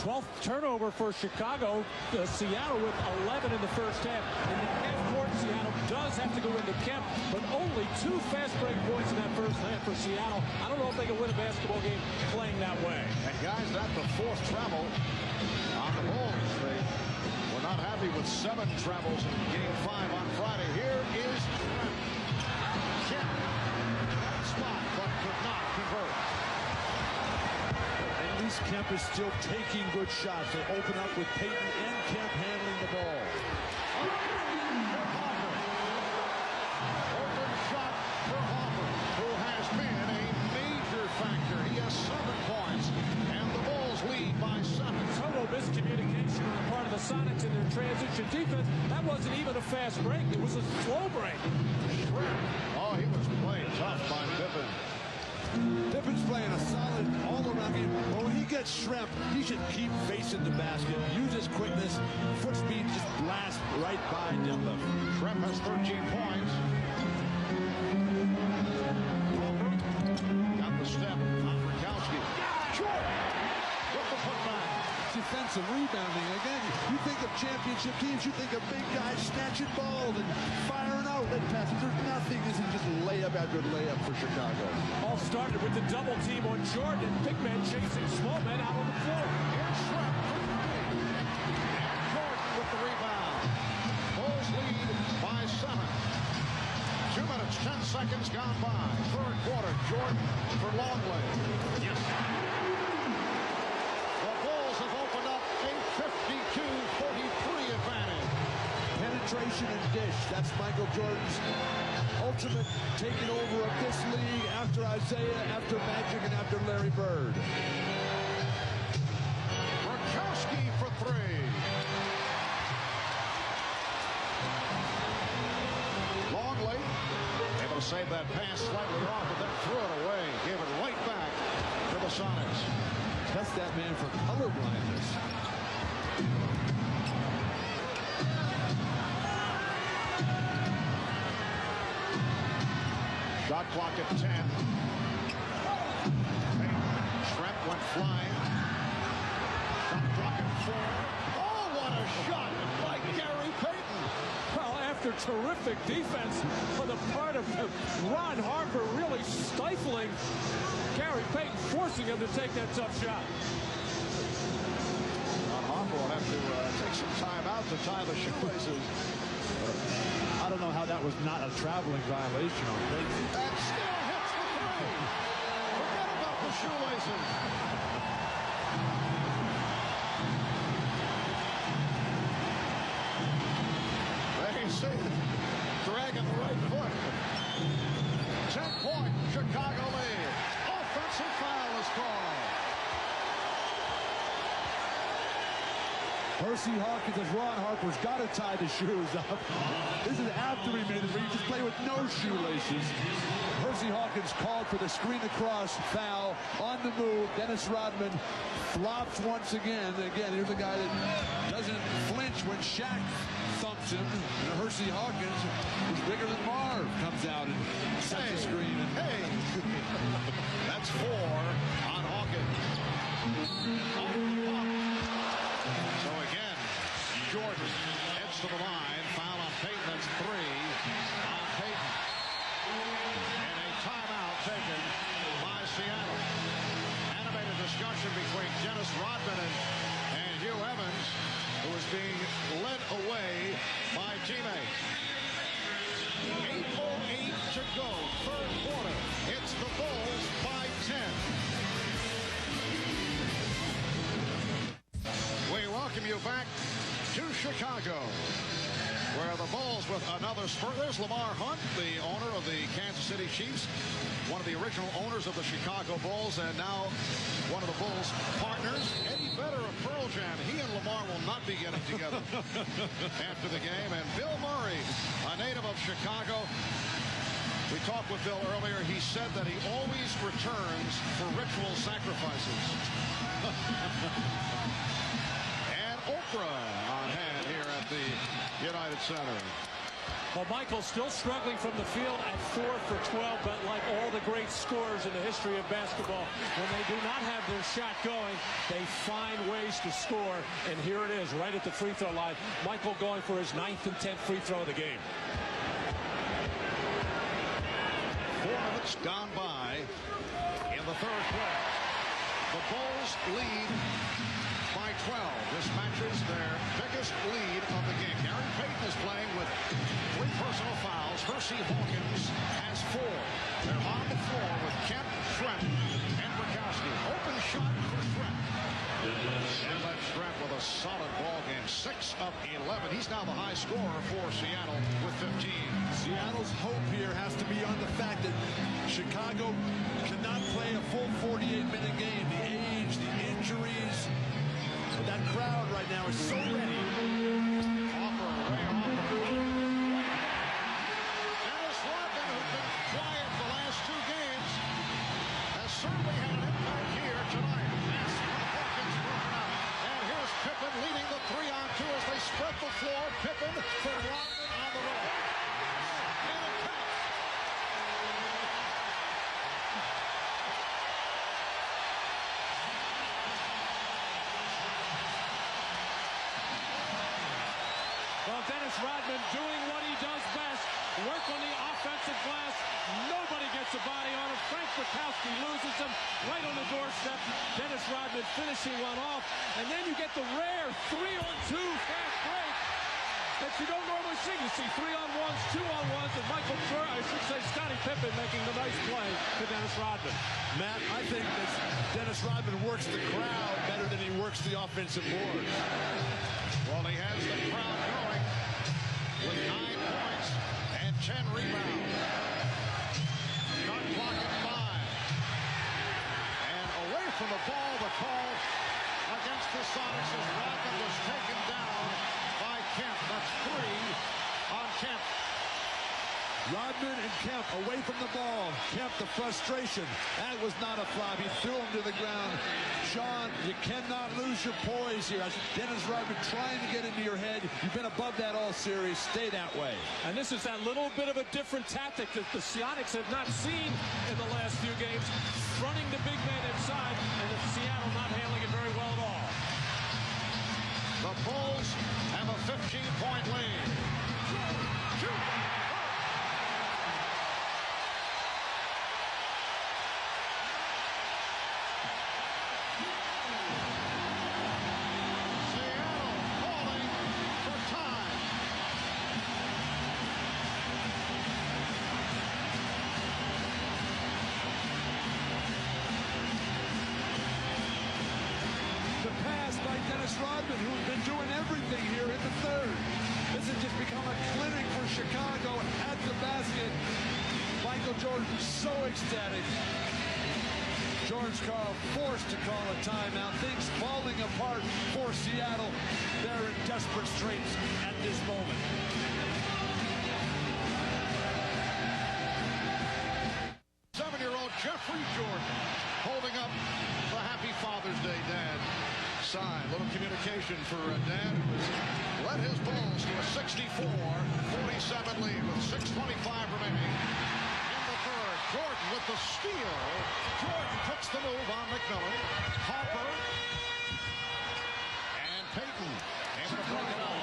12th turnover for Chicago. Seattle with 11 in the first half. In the half-court, Seattle does have to go into Kemp, but only 2 fast break points in that first half for Seattle. I don't know if they can win a basketball game playing that way. And guys, that's the 4th travel on the Bulls. They were not happy with 7 travels in Game 5 on Friday. Here is Kemp. That spot, but could not convert. At least Kemp is still taking good shots. They open up with Payton and Kemp handling the ball. Open shot for Hopper, who has been a major factor. He has 7 points, and the Bulls lead by 7. Total miscommunication on the part of the Sonics in their transition defense. That wasn't even a fast break. It was a slow break. Oh, he was playing tough by Pippen. Pippen's playing a solid all-around game. But when he gets shrimped, he should keep facing the basket. Use his quickness. Foot speed, just blast right by Dimba. Shrimp has 13 points. Got the step on Rakowski. Short! With the putback. Defensive rebounding. Again, you think of championship teams, you think of big guys snatching balls and firing outlet passes. There's nothing. This is just layup after layup for Chicago. All started with the double team on Jordan and big men chasing small men out on the floor. Here's Shrimp for 3. And Jordan with the rebound. Bulls lead by 7. 2 minutes, 10 seconds gone by. Third quarter, Jordan for Longley. Yes. The Bulls have opened up a 52-43 advantage. Penetration and dish. That's Michael Jordan's ultimate taking over of this league after Isaiah, after Magic, and after Larry Bird. Rakowski for 3. Longley able to save that pass slightly off, but then threw it away. Gave it right back to the Sonics. Test that man for color blindness. Shot clock at 10. Shrimp went flying. Shot clock at 4. Oh, what a shot by Gary Payton. Well, after terrific defense on the part of Ron Harper, really stifling Gary Payton, forcing him to take that tough shot. Harper will have to take some time out to tie the shoelaces. I don't know how that was not a traveling violation on Payton. And still hits the 3. Forget about the shoelaces. They see dragging the right foot. 10-point Chicago lead. Offensive foul is called. Percy Hawkins, as Ron Harper's got to tie the shoes up. This is after he made it, where you just play with no shoelaces. Percy Hawkins called for the screen across foul on the move. Dennis Rodman flops once again. Again, here's a guy that doesn't flinch when Shaq thumps him. And Percy Hawkins, who's bigger than Marv, comes out and sets the screen. Hey, that's 4 on Hawkins. So again, Jordan heads to the line. Foul on Payton. That's 3 on Payton. And a timeout taken by Seattle. Animated discussion between Dennis Rodman and Hugh Evans, who is being led away by teammates. 8:08 to go, third quarter. It's the Bulls by 10. We welcome you back to Chicago, where the Bulls with another spurt. There's Lamar Hunt, the owner of the Kansas City Chiefs, one of the original owners of the Chicago Bulls, and now one of the Bulls' partners. Eddie Vedder of Pearl Jam. He and Lamar will not be getting together after the game. And Bill Murray, a native of Chicago. We talked with Bill earlier. He said that he always returns for ritual sacrifices. And Oprah on hand here at the United Center. Well, Michael's still struggling from the field at 4 for 12, but like all the great scorers in the history of basketball, when they do not have their shot going, they find ways to score, and here it is, right at the free throw line. Michael going for his 9th and 10th free throw of the game. 4 minutes gone by in the third quarter. The Bulls lead by 12. This matches their biggest lead of the game. Gary Payton is playing with 3 personal fouls. Hersey Hawkins has 4. They're on the floor with Kemp, Trent, and Bukowski. Open shot for Trent. And that's Trent with a solid ball game. 6 of 11. He's now the high scorer for Seattle with 15. Seattle's hope here has to be on the fact that Chicago cannot play a full 48-minute game. The age, the injuries. That crowd right now is so ready. Dennis Rodman, who's been quiet the last 2 games, has certainly had an impact here tonight. As Hawkins broken up. And here's Pippen leading the 3-on-2 as they spread the floor. Pippen for Rodman on the road. And it counts. Well, Dennis Rodman doing what he does best, work on the offensive glass. Nobody gets a body on him. Frank Bukowski loses him right on the doorstep. Dennis Rodman finishing one off. And then you get the rare 3-on-2 fast break that you don't normally see. You see 3-on-1s, 2-on-1s, and Scottie Pippen making the nice play to Dennis Rodman. Matt, I think that Dennis Rodman works the crowd better than he works the offensive boards. Well, he has the crowd going with 9 points and 10 rebounds. Shot clock at 5. And away from the ball, the call against the Sonics as Rodman was taken down by Kemp. That's 3 on Kemp. Rodman and Kemp away from the ball. Kemp, the frustration. That was not a foul. He threw him to the ground. Sean, you cannot lose your poise here. Dennis Rodman trying to get into your head. You've been above that all series. Stay that way. And this is that little bit of a different tactic that the Sonics have not seen in the last few games. Running the big man inside, and Seattle not handling it very well at all. The Bulls have a 15-point lead. Dennis Rodman, who's been doing everything here in the third. This has just become a clinic for Chicago at the basket. Michael Jordan so ecstatic. George Karl forced to call a timeout. Things falling apart for Seattle. They're in desperate straits at this moment. Jeffrey Jordan holding up the Happy Father's Day Dad sign. Little communication for Dad, who has led his Bulls to a 64-47 lead with 6:25 remaining in the third. Jordan with the steal. Jordan puts the move on McMillan. Harper and Payton able to break it up.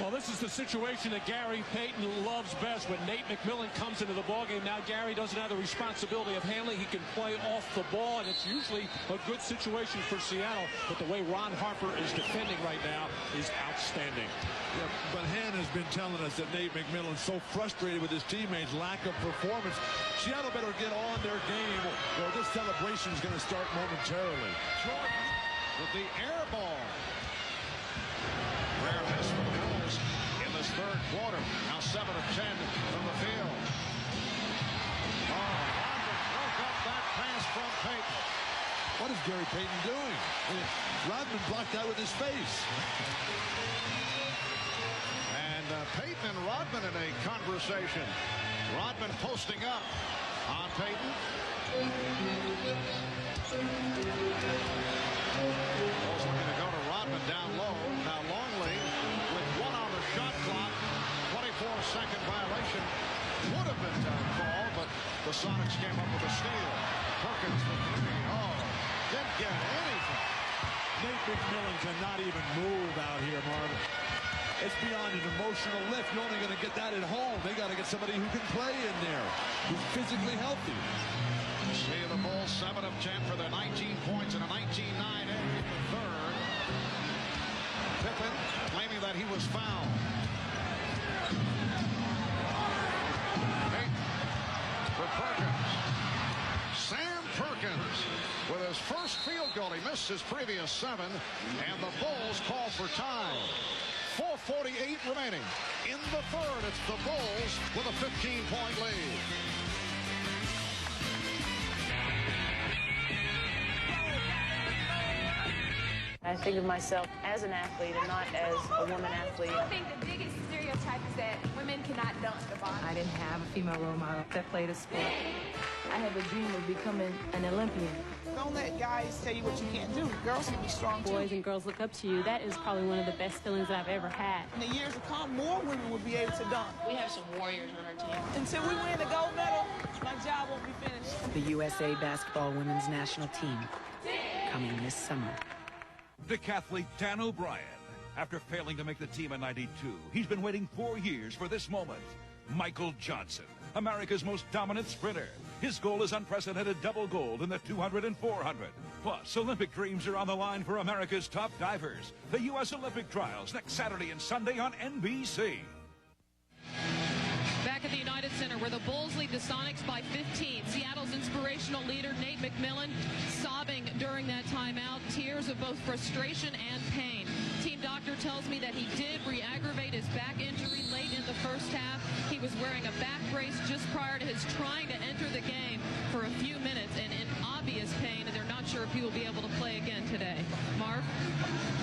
Well, this is the situation that Gary Payton loves best when Nate McMillan comes into the ballgame. Now Gary doesn't have the responsibility of handling. He can play off the ball, and it's usually a good situation for Seattle. But the way Ron Harper is defending right now is outstanding. Yeah, but Han has been telling us that Nate McMillan's so frustrated with his teammates' lack of performance. Seattle better get on their game, or this celebration is going to start momentarily. Jordan with the air ball. Rare miss for the Bulls in this third quarter. Now 7 of 10 from the field. Oh, Rodman broke up that pass from Payton. What is Gary Payton doing? Rodman blocked that with his face. And Payton and Rodman in a conversation. Rodman posting up on Payton. Bulls looking to go to Rodman. up and down low. Now Longley with one on the shot clock. 24-second violation. Would have been called, but the Sonics came up with a steal. Perkins with three. Oh, didn't get anything. Nate McMillan cannot even move out here, Marvin. It's beyond an emotional lift. You're only going to get that at home. They got to get somebody who can play in there, who's physically healthy. See the Bulls 7 of 10 for their 19 points and a 19-9 in the third. Pippen claiming that he was fouled. For Perkins. Sam Perkins with his first field goal. He missed his previous 7, and the Bulls call for time. 4:48 remaining. In the third, it's the Bulls with a 15-point lead. I think of myself as an athlete and not as a woman athlete. I think the biggest stereotype is that women cannot dunk the ball. I didn't have a female role model that played a sport. I have a dream of becoming an Olympian. Don't let guys tell you what you can't do. Girls can be strong too. Boys and girls look up to you. That is probably one of the best feelings that I've ever had. In the years to come, more women will be able to dunk. We have some warriors on our team. Until we win the gold medal, my job won't be finished. The USA Basketball Women's National Team coming this summer. Decathlete Dan O'Brien. After failing to make the team in '92, he's been waiting 4 years for this moment. Michael Johnson, America's most dominant sprinter. His goal is unprecedented double gold in the 200 and 400. Plus, Olympic dreams are on the line for America's top divers. The U.S. Olympic trials next Saturday and Sunday on NBC. Back at the United Center where the Bulls lead the Sonics by 15. Seattle's inspirational leader, Nate McMillan, sobbing during that timeout. Tears of both frustration and pain. Team doctor tells me that he did re-aggravate his back injury late in the first half. He was wearing a back brace just prior to his trying to enter the game for a few minutes and in obvious pain, and they're not sure if he will be able to play again today. Marv?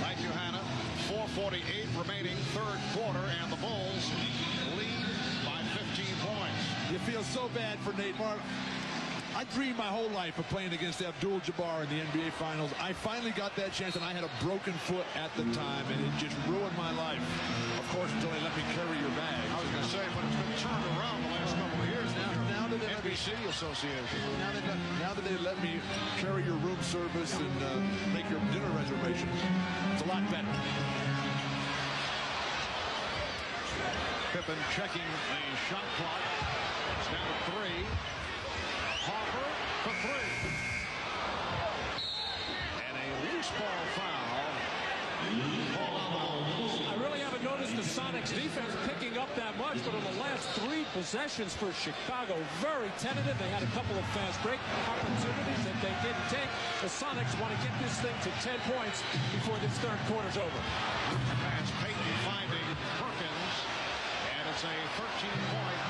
Thank you, Hannah. 4:48 remaining, third quarter, and the Bulls lead by 15 points. You feel so bad for Nate. Mark, I dreamed my whole life of playing against Abdul-Jabbar in the NBA Finals. I finally got that chance, and I had a broken foot at the time, and it just ruined my life. Of course, until they let me carry your bag. I was going to say, but it's been turned around the last couple of years. Now that they NBC Association. Now that they let me carry your room service and make your dinner reservations, it's a lot better. Pippen checking the shot clock. It's down to 3. Harper for 3. And a loose ball foul. I really haven't noticed the Sonics defense picking up that much, but in the last 3 possessions for Chicago, very tentative. They had a couple of fast break opportunities that they didn't take. The Sonics want to get this thing to 10 points before this third quarter's over. Pass Payton finding Perkins, and it's a 13-point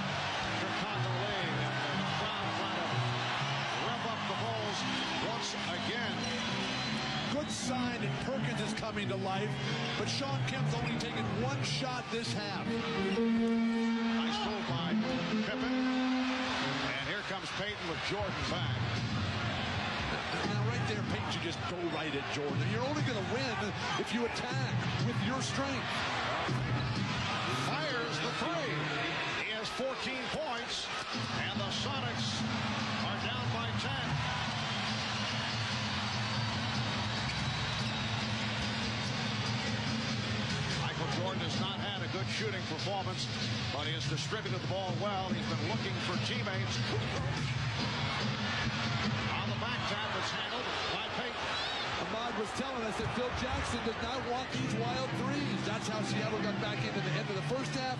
Chicago lead. And the crowd trying to rev up the Bulls once again. Good sign that Perkins is coming to life, but Sean Kemp's only taken 1 shot this half. Nice move by Pippen. And here comes Payton with Jordan back. Now right there, Payton should just go right at Jordan. You're only going to win if you attack with your strength. Fires the 3. He has 14 points, and the Sonics are down by 10. Jordan has not had a good shooting performance, but he has distributed the ball well. He's been looking for teammates. On the back tap, it's handled by Payton. Ahmad was telling us that Phil Jackson did not want these wild threes. That's how Seattle got back into the end of the first half.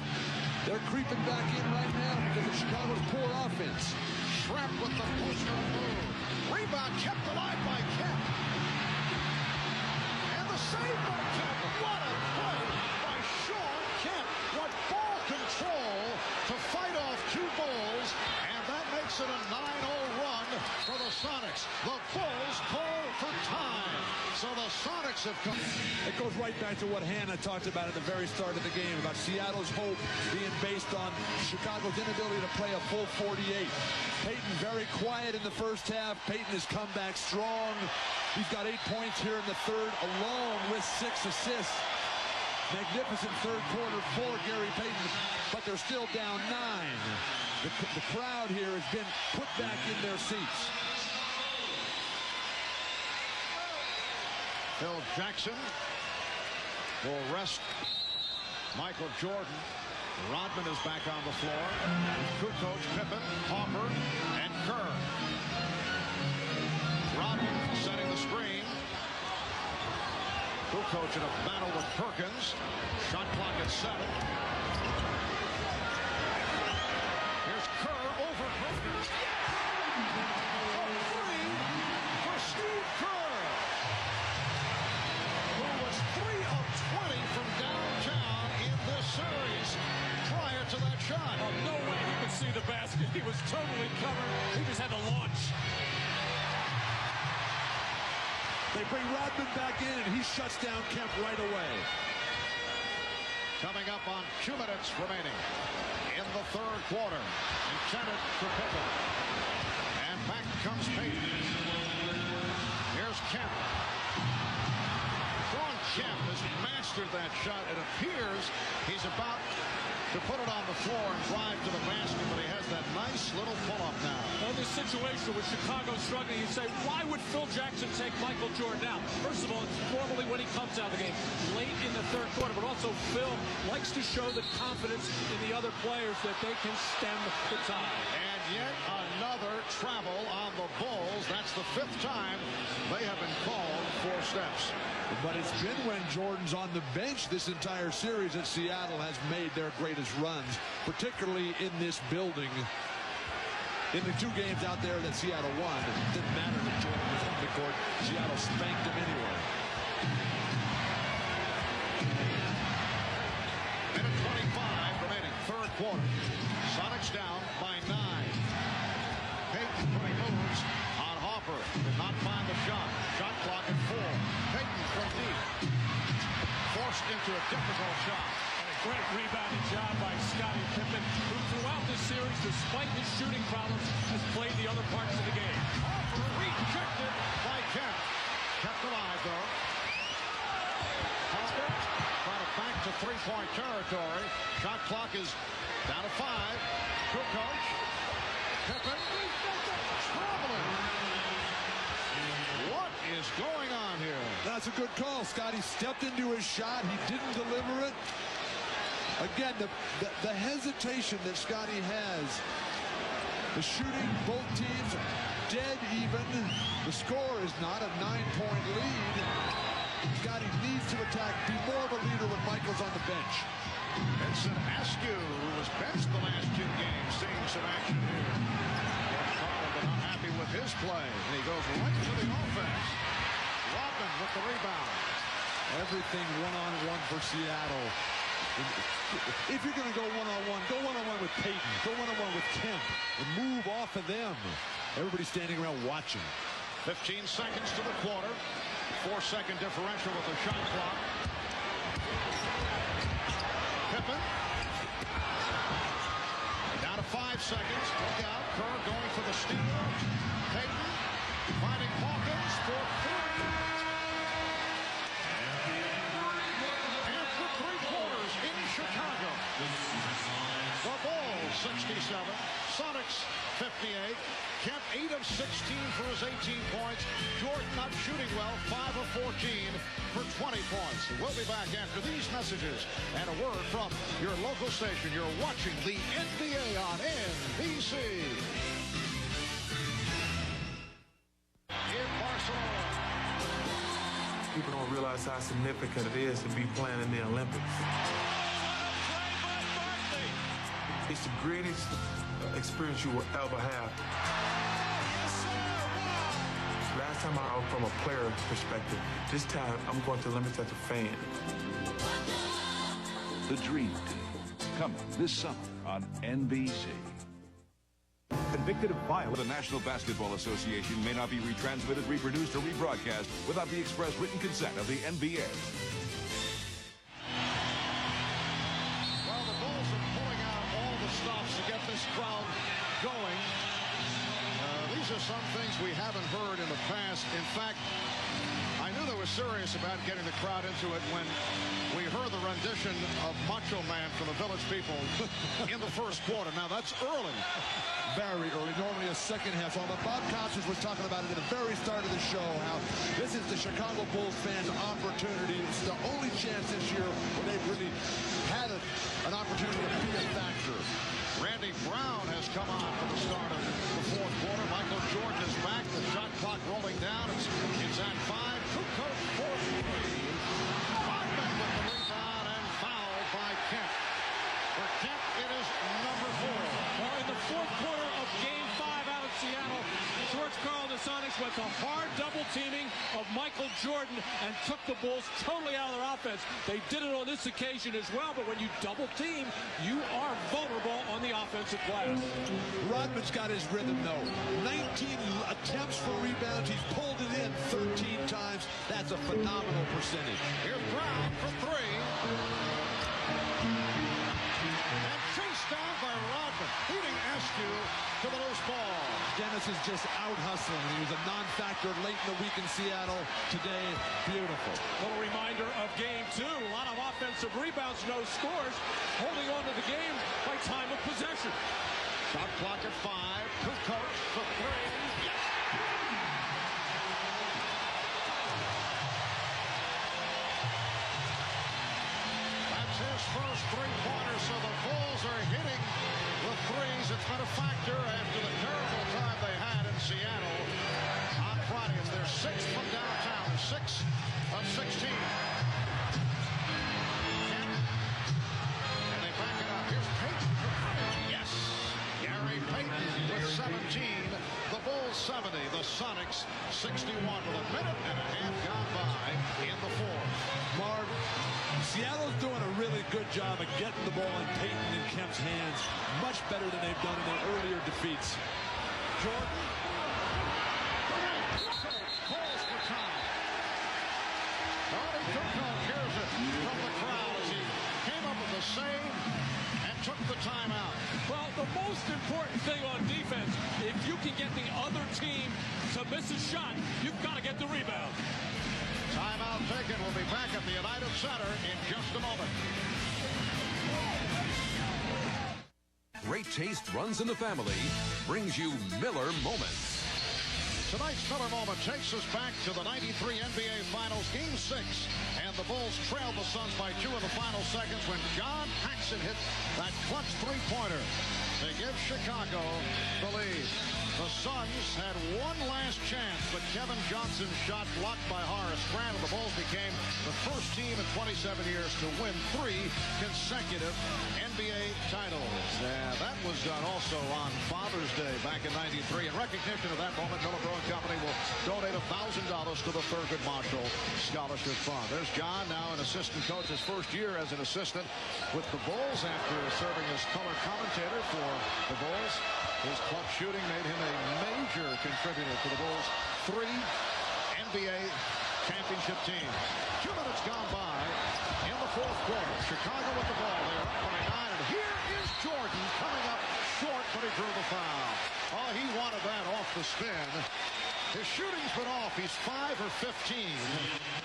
They're creeping back in right now because of Chicago's poor offense. Shrep with the pusher move. Rebound kept alive by Kemp. And the save by Kemp. What a play by Sean Kemp. What ball control to fight off 2 Bulls. And that makes it a 9-0 run for the Sonics. The Bulls call for time. So the Sonics have come. It goes right back to what Hannah talked about at the very start of the game, about Seattle's hope being based on Chicago's inability to play a full 48. Peyton very quiet in the first half. Peyton has come back strong. He's got 8 points here in the third, along with 6 assists. Magnificent third quarter for Gary Payton, but they're still down 9. The crowd here has been put back in their seats. Phil Jackson will rest Michael Jordan. Rodman is back on the floor. Kukoc, Pippen, Hopper, and Kerr. Rodman setting the screen. Kukoc in a battle with Perkins. Shot clock at 7. Here's Kerr over Perkins. A three for Steve Kerr, who was 3 of 20 from downtown in this series prior to that shot. Oh, no way he could see the basket. He was totally covered. He just had to launch. They bring Rodman back in, and he shuts down Kemp right away. Coming up on 2 minutes remaining in the third quarter. Intended for Pippen. And back comes Payton. Here's Kemp. Sean Kemp has mastered that shot. It appears he's about to put it on the floor and drive to the basket, but he has that nice little pull-up now. Well, this situation with Chicago struggling, you say, why would Phil Jackson take Michael Jordan out? First of all, it's normally when he comes out of the game, late in the third quarter, but also Phil likes to show the confidence in the other players that they can stem the tide. And yet another travel on the Bulls. That's the 5th time they have been called for steps. But it's been when Jordan's on the bench this entire series that Seattle has made their greatest runs, particularly in this building. In the 2 games out there that Seattle won, it didn't matter that Jordan was on the court. Seattle spanked him anyway. Minute 25 remaining, third quarter. Sonics down by 9. Payton putting moves on Hopper. Did not find the shot. Shot clock at 4. Payton from deep. Forced into a difficult shot. And a great rebounding job by Scottie Pippen, who throughout this series, despite his shooting problems, has played the other parts of the game. Hopper rejected by Kemp. Kept alive, though. Hopper trying to back to 3-point territory. Shot clock is down to 5. Kukoc. Pippen. Traveling. What is going on here? That's a good call. Scottie stepped into his shot. He didn't deliver it. Again, the hesitation that Scottie has. The shooting, both teams dead even. The score is not a 9-point lead. Scottie needs to attack, be more of a leader when Michael's on the bench. Vincent Askew, who was benched the last 2 games, seeing some action here. But not happy with his play. And he goes right to the offense. Rodman with the rebound. Everything one-on-one for Seattle. If you're going to go one-on-one, go one-on-one with Payton. Go one-on-one with Kemp. And move off of them. Everybody's standing around watching. 15 seconds to the quarter. 4-second differential with the shot clock. Pippen. Down to 5 seconds. Look out. Kerr going for the steal. Payton finding Hawkins for 3. And for 3 quarters in Chicago. The Bulls 67. Sonics 58. Kemp 8 of 16 for his 18 points. Jordan not shooting well, 5 of 14 for 20 points. We'll be back after these messages and a word from your local station. You're watching the NBA on NBC. In Barcelona. People don't realize how significant it is to be playing in the Olympics. It's the greatest experience you will ever have. Last time I was from a player perspective. This time I'm going to the Olympics as a fan. The Dream Team, coming this summer on NBC. Convicted of violence. The National Basketball Association may not be retransmitted, reproduced, or rebroadcast without the express written consent of the NBA. Well, the Bulls are pulling out all the stops to get this crowd going. These are some things we haven't heard in the past. In fact, I knew they were serious about getting the crowd into it when we heard the rendition of Macho Man from the Village People in the first quarter. Now, that's early. Very early, normally a second half song. But Bob Costas was talking about it at the very start of the show, how this is the Chicago Bulls fans' opportunity. It's the only chance this year where they've really had an opportunity to be a factor. Randy Brown has come on for the start of the fourth quarter. Michael Jordan is back. The shot clock rolling down. It's at 5. Kukoc for 3. Rodman with the rebound and fouled by Kemp. For Kemp, it is number 4. Well, in the fourth quarter of Game 5 out of Seattle, George Karl and the Sonics went to hard double teaming of Michael Jordan and took the Bulls totally out of their offense. They did it on this occasion as well, but when you double team, you are vulnerable on the offensive glass. Rodman's got his rhythm, though. 19 attempts for rebounds. He's pulled it in 13 times. That's a phenomenal percentage. Here's Brown for 3. And chased down by Rodman, beating Askew to the loose ball. Dennis is just out hustling. He was a non-factor late in the week in Seattle. Today, beautiful. Little reminder of Game 2. A lot of offensive rebounds, no scores. Holding on to the game by time of possession. Shot clock at 5. Kukoc for 3. Yes. That's his first three-pointer, so the Bulls are hitting the threes. It's been a factor after the terrible time they had in Seattle on Friday. It's their 6th from downtown. They're 6 of 16. And they back it up. Here's Payton. Yes. Gary Payton with 17. The Bulls 70. The Sonics 61 with a minute and a half gone by in the fourth. Marv, Seattle's doing a really good job of getting the ball in Payton and Kemp's hands. Much better than they've done in their earlier defeats. Jordan. Calls for time. Tony Kukoc hears it from the crowd as he came up with the save and took the timeout. Well, the most important thing on defense, if you can get the other team to miss a shot, you've got to get the rebound. Timeout taken. We'll be back at the United Center in just a moment. Great taste runs in the family, brings you Miller Moments. Tonight's Miller Moment takes us back to the 93 NBA Finals, Game 6. And the Bulls trailed the Suns by 2 in the final seconds when John Paxson hit that clutch three-pointer to give Chicago the lead. The Suns had one last chance, but Kevin Johnson's shot blocked by Horace Grant, and the Bulls became the first team in 27 years to win 3 consecutive NBA titles. That was done also on Father's Day back in '93. In recognition of that moment, Miller Brewing Company will donate $1,000 to the Thurgood Marshall Scholarship Fund. There's John, now an assistant coach, his first year as an assistant with the Bulls after serving as color commentator for the Bulls. His clutch shooting made him a major contributor to the Bulls' 3 NBA championship teams. 2 minutes gone by in the fourth quarter. Chicago with the ball. They're up by 9. And here is Jordan coming up short, but he drew the foul. Oh, he wanted that off the spin. His shooting's been off. He's 5 or 15.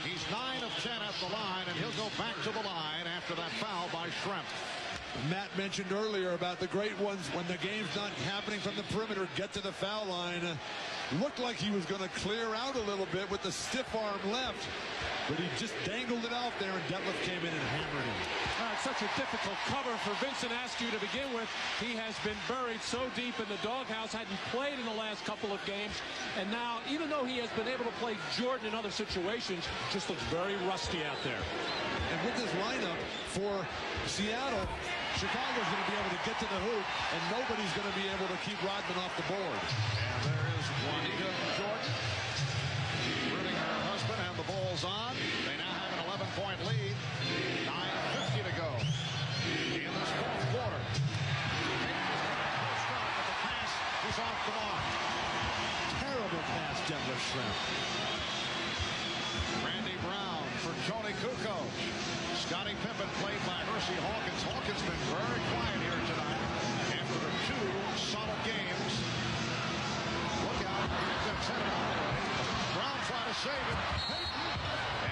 He's 9 of 10 at the line, and he'll go back to the line after that foul by Schrempf. Matt mentioned earlier about the great ones when the game's not happening from the perimeter, get to the foul line. Looked like he was going to clear out a little bit with the stiff arm left, but he just dangled it out there, and Detlef came in and hammered him. It's such a difficult cover for Vincent Askew to begin with. He has been buried so deep in the doghouse, hadn't played in the last couple of games, and now, even though he has been able to play Jordan in other situations, just looks very rusty out there. And with this lineup for Seattle, Chicago's going to be able to get to the hoop, and nobody's going to be able to keep Rodman off the board. And there is Juanita Jordan rooting her husband, and the ball's on. They now have an 11-point lead. 9:50 to go in this fourth quarter. Start with the pass to is off the mark. Terrible pass, Detlef Schrempf. Randy Brown for Tony Kukoc. Scottie Pippen played by Hersey Hawkins. Hawkins been very quiet here tonight after the 2 solid games. Look out. He's headed all the way. Brown trying to save it.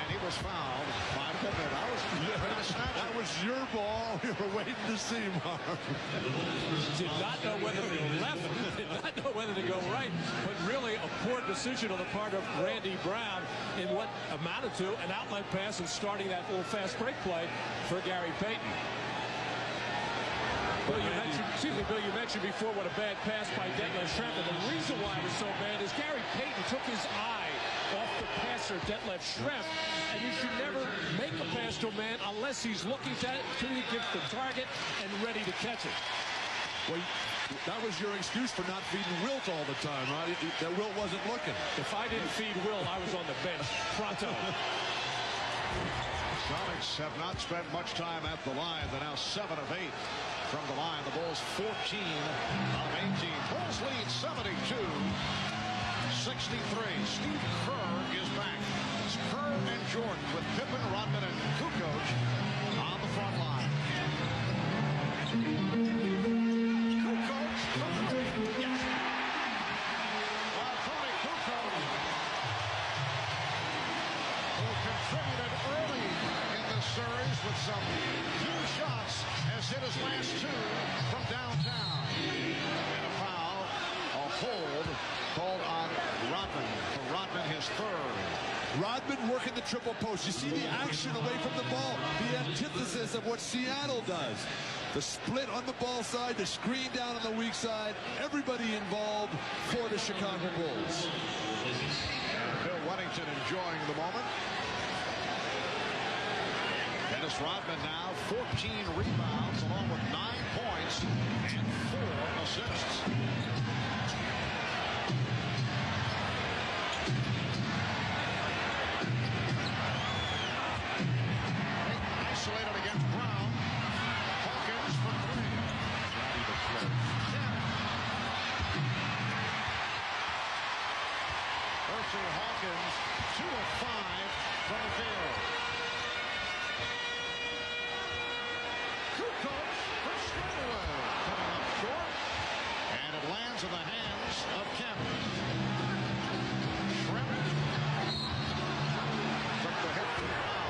And he was fouled by Pippen. That was your ball. We were waiting to see, Mark. Did not know whether to go left, did not know whether to go right, but really a poor decision on the part of Randy Brown in what amounted to an outlet pass and starting that little fast break play for Gary Payton. Bill, you mentioned before what a bad pass by Detlef Schrempf, and the reason why it was so bad is Gary Payton took his eye off the passer, Detlef Schrempf, and you should never make a pass to a man unless he's looking to get the target and ready to catch it. Well, that was your excuse for not feeding Wilt all the time, right? That Wilt wasn't looking. If I didn't feed Will, I was on the bench. Pronto. Sonics have not spent much time at the line. They're now 7 of 8 from the line. The Bulls 14 of 18. Bulls lead 72-63. Steve Kerr is back. It's Kerr and Jordan with Pippen, Rodman, and Kukoc on the front line. Kukoc from three. Yes. Tony Kukoc, who contributed early in the series with some few shots, has hit his last 2 from downtown. And a foul, a hold called on Rodman. For Rodman, his 3rd. Rodman working the triple post. You see the action away from the ball. The antithesis of what Seattle does. The split on the ball side, the screen down on the weak side. Everybody involved for the Chicago Bulls. Bill Wennington enjoying the moment. Dennis Rodman now 14 rebounds along with 9 points and 4 assists. Isolated against Brown. Hawkins for 3. Hersey Hawkins 2 of 5 from the field. Kukoc for straightaway. Coming up short. And it lands in the hands of Kemp. Schrempf took the hit to the foul.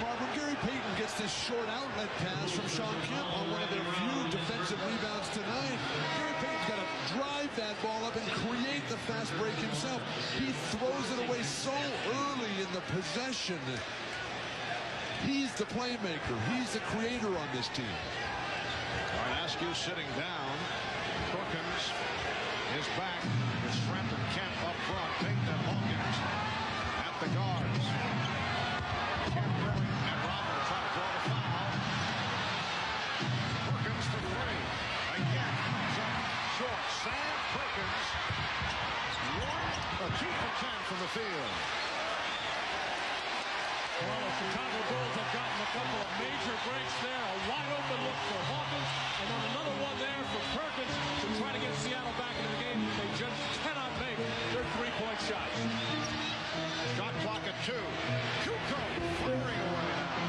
When Gary Payton gets this short outlet pass from Sean Kemp on one of their few defensive rebounds tonight, Gary Payton's got to drive that ball up and create the fast break himself. He throws it away so early in the possession. He's the playmaker. He's the creator on this team. Askew sitting down. Perkins is back with Schrempf and Kemp up front. Payton and Hawkins at the guards. Kemp going and Rodman trying to draw the foul. Perkins for 3. Again, short. Sam Perkins. 2 for 10 from the field. Well, the Chicago Bulls have gotten a couple of major breaks there. A wide open look for Hawkins, and then another one there for Perkins to try to get Seattle back into the game. They just cannot make their 3-point shots. Shot clock at 2. Kukoc firing away now.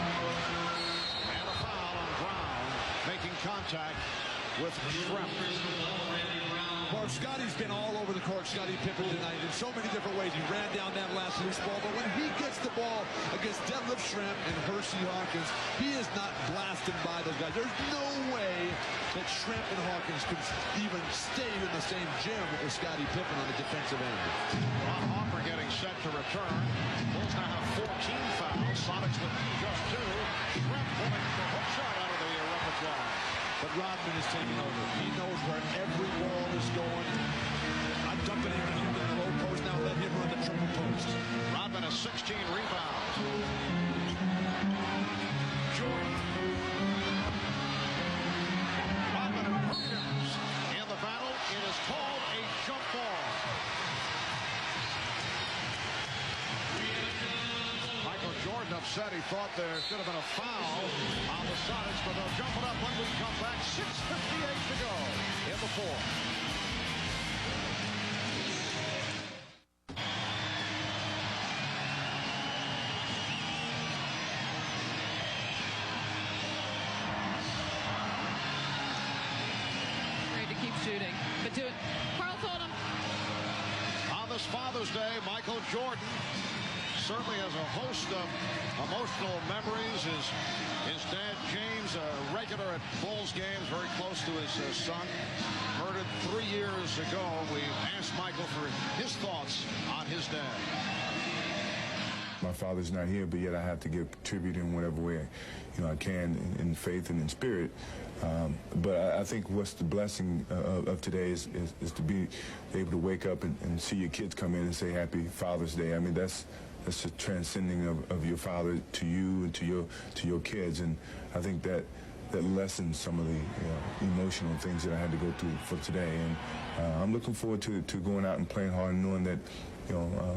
And a foul on Brown, making contact with Schrempf. Mark, Scotty's been all over the court, Scottie Pippen, tonight in so many different ways. He ran down that last loose ball, but when he gets the ball against Detlef Schrempf and Hersey Hawkins, he is not blasted by those guys. There's no way that Schrempf and Hawkins could even stay in the same gym with Scottie Pippen on the defensive end. Ron Harper getting set to return. Bulls now have 14 fouls. Sonics with just 2. Schrempf pulling the hook shot out of the repertoire. But Rodman is taking over. He knows where every ball is going. I'm dumping him into the low post. Now let him run the triple post. Rodman has 16 rebounds. Jordan. Rodman and Perkins in the battle. It is called a jump ball. Michael Jordan upset. He thought there should have been a foul on the Sonics, but they'll jump it up when we come back. 6:58 to go in the 4th. shooting. But do it. Carl told him. On this Father's Day, Michael Jordan certainly has a host of emotional memories. His dad, James, a regular at Bulls games, very close to his son, murdered 3 years ago. We asked Michael for his thoughts on his dad. My father's not here, but yet I have to give tribute in whatever way, I can in faith and in spirit. But I think what's the blessing of today is to be able to wake up and see your kids come in and say Happy Father's Day. I mean, that's the transcending of your father to you and to your kids, and I think that lessens some of the emotional things that I had to go through for today. And I'm looking forward to going out and playing hard and knowing that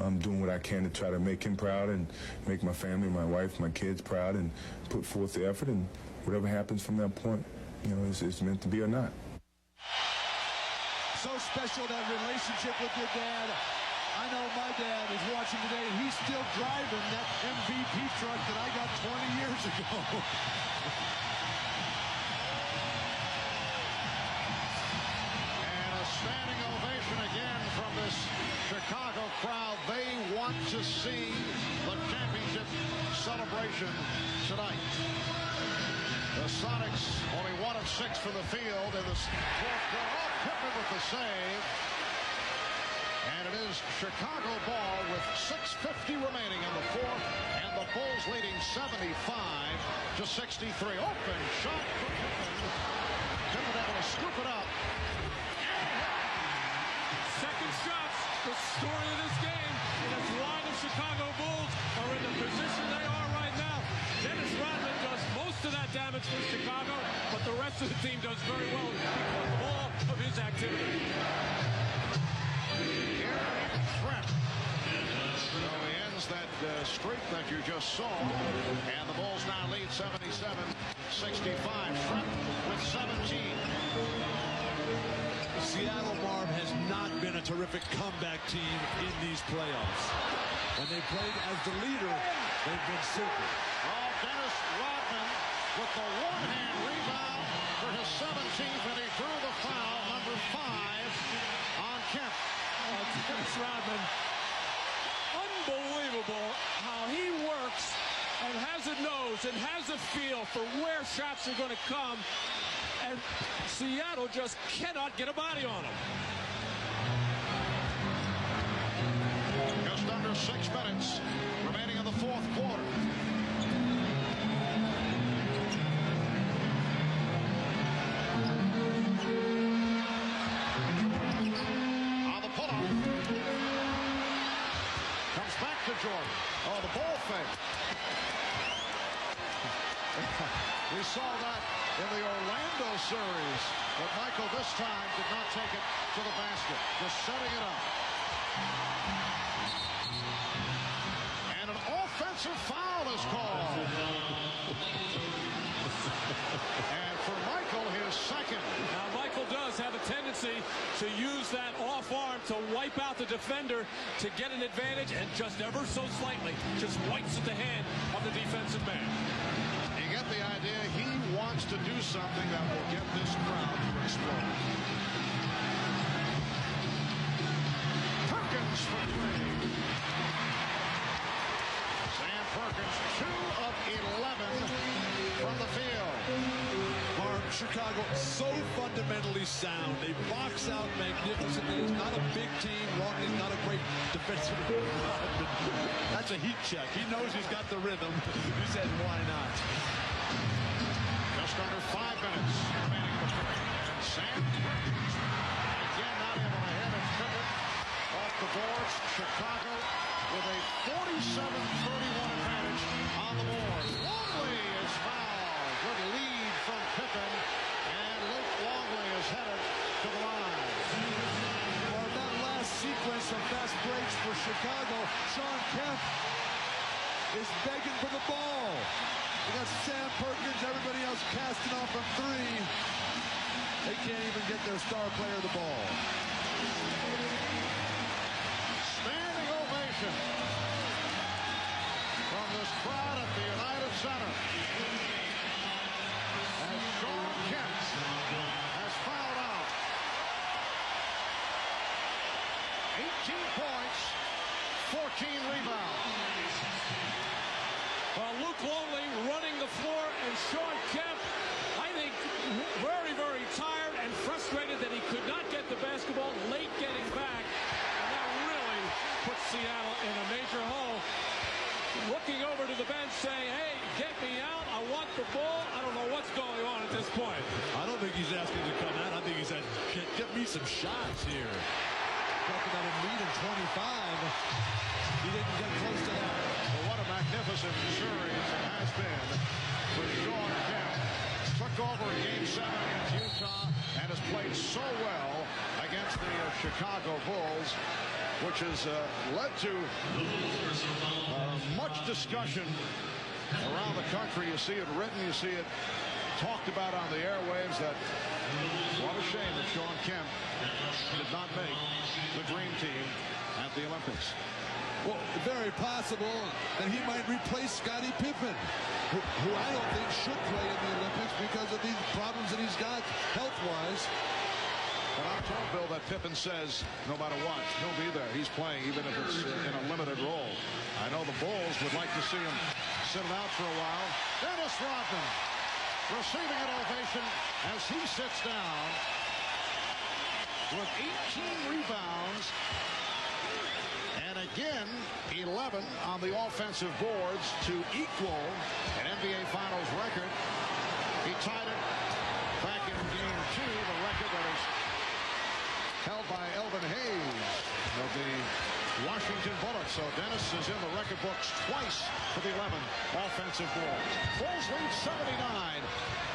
I'm doing what I can to try to make him proud and make my family, my wife, my kids proud, and put forth the effort, and whatever happens from that point, it's meant to be or not. So special, that relationship with your dad. I know my dad is watching today, and he's still driving that MVP truck that I got 20 years ago. And a standing ovation again from this Chicago crowd. They want to see the championship celebration tonight. The Sonics only 1 of 6 from the field in the fourth quarter. Oh, Pippen with the save. And it is Chicago ball with 6:50 remaining in the fourth, and the Bulls leading 75-63. Open shot for Pippen. Pippen able to scoop it up. Second shots, the story of this game, and it's why the Chicago Bulls are in the position they are right now. Dennis Rodman does most of that damage for Chicago, but the rest of the team does very well because of all of his activity. So he ends that streak that you just saw, and the Bulls now lead 77-65. Shrimp with 17. Seattle, Marv, has not been a terrific comeback team in these playoffs. When they played as the leader, they've been super. Oh, Dennis Rodman with the one-hand rebound for his 17th, and he drew the foul, number 5, on Kemp. Dennis Rodman, unbelievable how he works and has a nose and has a feel for where shots are going to come, and Seattle just cannot get a body on him. Just under 6 minutes remaining in the fourth quarter. To Jordan. Oh, the ball fake. We saw that in the Orlando series, but Michael this time did not take it to the basket, just setting it up. And an offensive foul is called. And for Michael, his second. Now, Michael does have a tendency to use that off arm to wipe out the defender to get an advantage, and just ever so slightly just wipes at the hand of the defensive man. You get the idea. He wants to do something that will get this crowd to explode. Perkins for 3. Sam Perkins, 2 of 11 from the field. Chicago so fundamentally sound. They box out magnificently. It's not a big team. Rodney's not a great defensive. That's a heat check. He knows he's got the rhythm. He said, why not? Just under 5 minutes remaining in the first. And Sam Perkins again not able to hit it. Pippen off the boards. Chicago with a 47-31 advantage on the board. Longley is fouled. Good lead from Pippen, and Luke Longley is headed to the line. Well, that last sequence of fast breaks for Chicago, Shawn Kemp is begging for the ball. We got Sam Perkins, everybody else casting off from 3. They can't even get their star player the ball. Standing ovation from this crowd at the United Center. As Shawn Kemp has fouled out. points, 14 rebounds. Well, Luke Longley running the floor, and Sean Kemp, I think, very, very tired and frustrated that he could not get the basketball late getting back. And that really puts Seattle in a major hole. Looking over to the bench saying, hey, get me out. I want the ball. I don't know what's going on at this point. I don't think he's asking to come out. I think he said, get me some shots here. Talking about a lead in 25. He didn't get close to that. Well, what a magnificent series it has been for Sean Kemp. Took over in Game 7 against Utah and has played so well against the Chicago Bulls, which has led to much discussion around the country. You see it written, you see it talked about on the airwaves. That what a shame that Sean Kemp did not make the dream team at the Olympics. Well, very possible that he might replace Scottie Pippen, who I don't think should play in the Olympics because of these problems that he's got health-wise. But I'm told, Bill, that Pippen says no matter what, he'll be there. He's playing even if it's in a limited role. I know the Bulls would like to see him sit out for a while. Dennis Rodman receiving an ovation as he sits down with 18 rebounds. And again, 11 on the offensive boards to equal an NBA Finals record. He tied it back in Game 2, the record that is held by Elvin Hayes of the Washington Bullets. So Dennis is in the record books twice for the 11 offensive boards. Bulls lead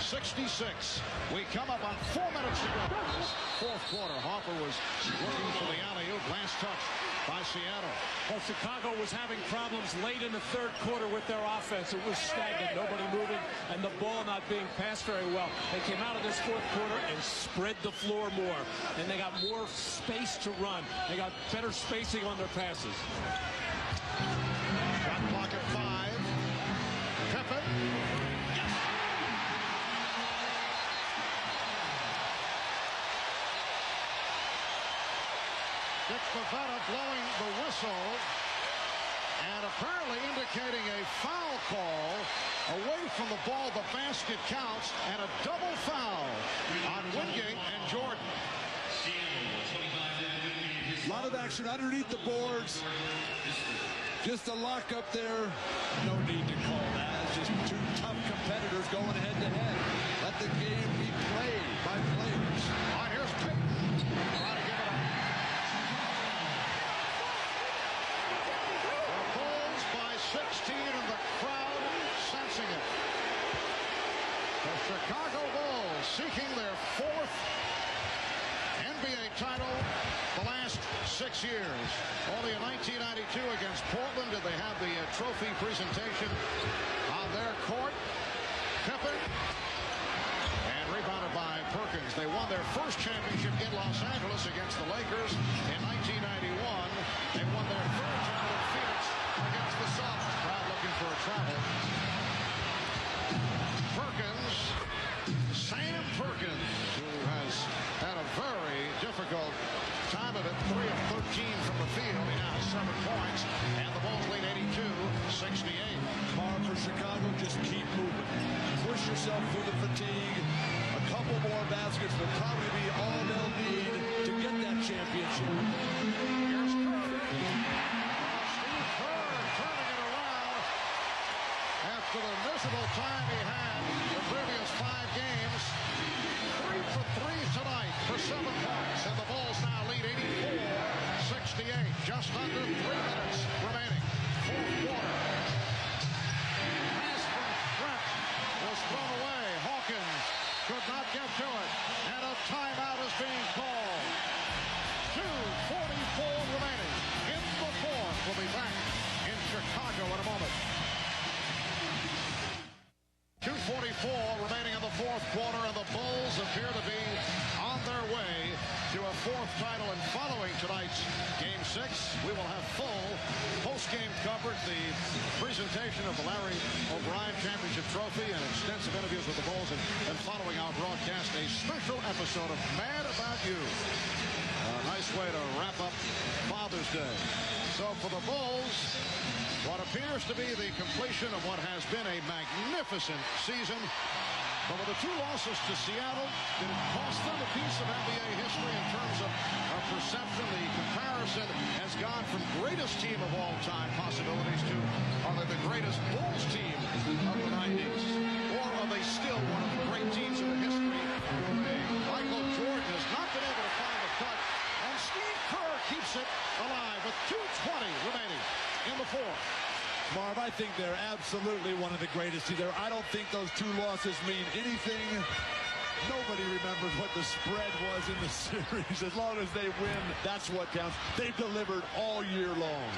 79-66. We come up on 4 minutes to go. This fourth quarter, Harper was looking for the alley-oop. Last touch by Seattle. Well, Chicago was having problems late in the third quarter with their offense. It was stagnant, nobody moving, and the ball not being passed very well. They came out of this fourth quarter and spread the floor more, and they got more space to run. They got better spacing on their passes. Shot clock at 5. Pippen. Dick Bavetta blowing the whistle and apparently indicating a foul call away from the ball. The basket counts and a double foul on Wingate and Jordan. A lot of action underneath the boards. Just a lock up there. No need to call that. It's just two tough competitors going head to head. Let the game be played by players. All right, here's Pippen. Trying to give it up. The Bulls by 16 and the crowd sensing it. The Chicago Bulls seeking their 4th NBA title the last 6 years. Only in 1992 against Portland did they have the trophy presentation on their court. Pippen and rebounded by Perkins. They won their first championship in Los Angeles against the Lakers in 1991. They won their third title in Phoenix against the Suns. Crowd looking for a travel. Perkins, Sam Perkins, who has had a very difficult time of it. 3 of 13 from the field. He now has 7 points. And the Bulls lead 82-68. Hard for Chicago. Just keep moving. Push yourself through the fatigue. A couple more baskets will probably be all they'll need to get that championship. Here's Kerr. Steve Kerr turning it around after the miserable time he had the previous 5 games. 3 for 3 tonight for 7 points. And the Bulls now lead 84-68. Just under 3 minutes remaining. Fourth quarter. Pass from Trent was thrown away. Hawkins could not get to it. And a timeout is being called. 2:44 remaining in the fourth. We'll be back in Chicago in a moment. 2:44 remaining in the fourth quarter, and the Bulls appear to be on their way to a 4th title. And following tonight's Game 6, we will have full post-game coverage, the presentation of the Larry O'Brien Championship Trophy, and extensive interviews with the Bulls. And following our broadcast, a special episode of Mad About You. A nice way to wrap up Father's Day. So for the Bulls, what appears to be the completion of what has been a magnificent season. But with the 2 losses to Seattle, did it cost them a piece of NBA history in terms of perception? The comparison has gone from greatest team of all time possibilities to are they the greatest Bulls team of the 90s? Or are they still one of the great teams in the history? Michael Jordan has not been able to find the cut, and Steve Kerr keeps it alive with 2:20 remaining in the fourth. Marv, I think they're absolutely one of the greatest either. I don't think those 2 losses mean anything. Nobody remembers what the spread was in the series. As long as they win, that's what counts. They've delivered all year long.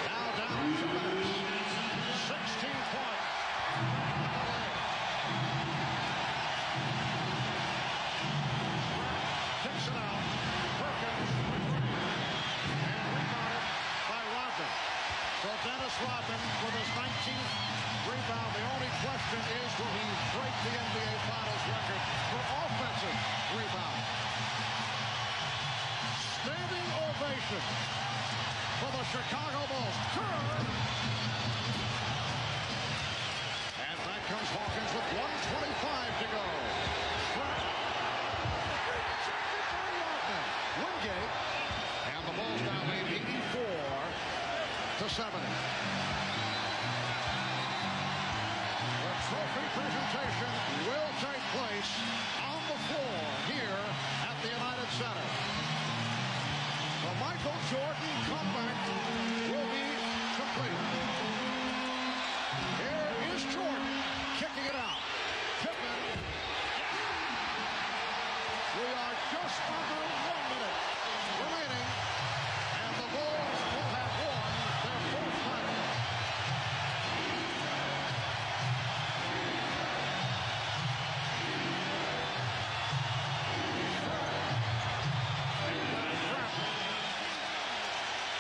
Now down to 16-point. Kicks it out. Perkins. So Dennis Rodman with his 19th rebound. The only question is, will he break the NBA Finals record for offensive rebound? Standing ovation for the Chicago Bulls. Kerr. And back comes Hawkins with 1:25 to go. Rejected by Rodman. Wingate. And the Bulls now lead 84-70. The trophy presentation will take place on the floor here at the United Center. The Michael Jordan comeback will be complete. Here is Jordan kicking it out. Pippen. We are just under 1 minute remaining, and the Bulls will have won their 4th title.